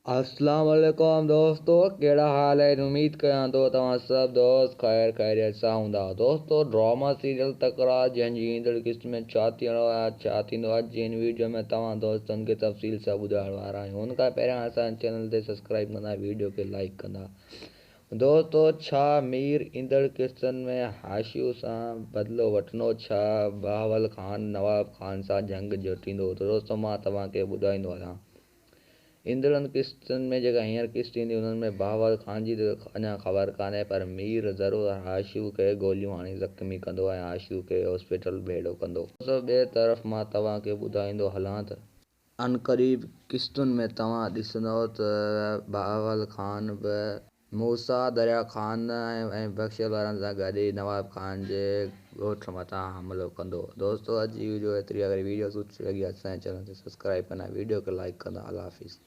अस्सलाम वालेकुम दोस्तों, केड़ा हाल है। उम्मीद कयां तो तव्हां सब दोस्त खैर खैरियत सां हूंदा। दोस्तों, ड्रामा सीरियल तकरार जंहिंजी ईंदड़ क़िस्त में छा थियणो आहे, छा थींदो आहे, जिन वीडियो में तव्हां दोस्तनि खे तफ़सील सां ॿुधाइण वारा आहियूं। हुन खां पहिरियां असांजे चैनल ते सब्सक्राइब कंदा, वीडियो खे लाइक कंदा। दोस्तों, छा मीर ईंदड़ क़िस्तनि में हाशिउ सां बदिलो वठंदो? छा बहावल ख़ान नवाब ख़ान सां जंग जोटींदो? दोस्तों, मां तव्हांखे ॿुधाईंदो आहियां। ईंदड़नि क़िस्तनि में जेका हींअर क़िस्त ईंदी उन्हनि में बहावल ख़ान जी त अञा ख़बर कान्हे, पर मीर ज़रूरु हाशिउ खे गोलियूं हणी ज़ख़्मी कंदो ऐं हाशिउ खे हॉस्पिटल भेड़ो कंदो। ॿिए तरफ़ मां तव्हांखे ॿुधाईंदो हलां त अनक़रीब क़िस्तुनि में तव्हां ॾिसंदव त बहावल ख़ान बि मूसा दरिया ख़ान ऐं बख़्शियल वारनि सां गॾु ई नवाब ख़ान जे ॻोठ मथां हमिलो कंदो। दोस्तों, अॼु जी वीडियो एतिरी। अगरि वीडियो सुठी लॻी असांजे चैनल खे सब्सक्राइब कंदा, वीडियो खे लाइक कंदा। अल्लाह हाफ़िज़।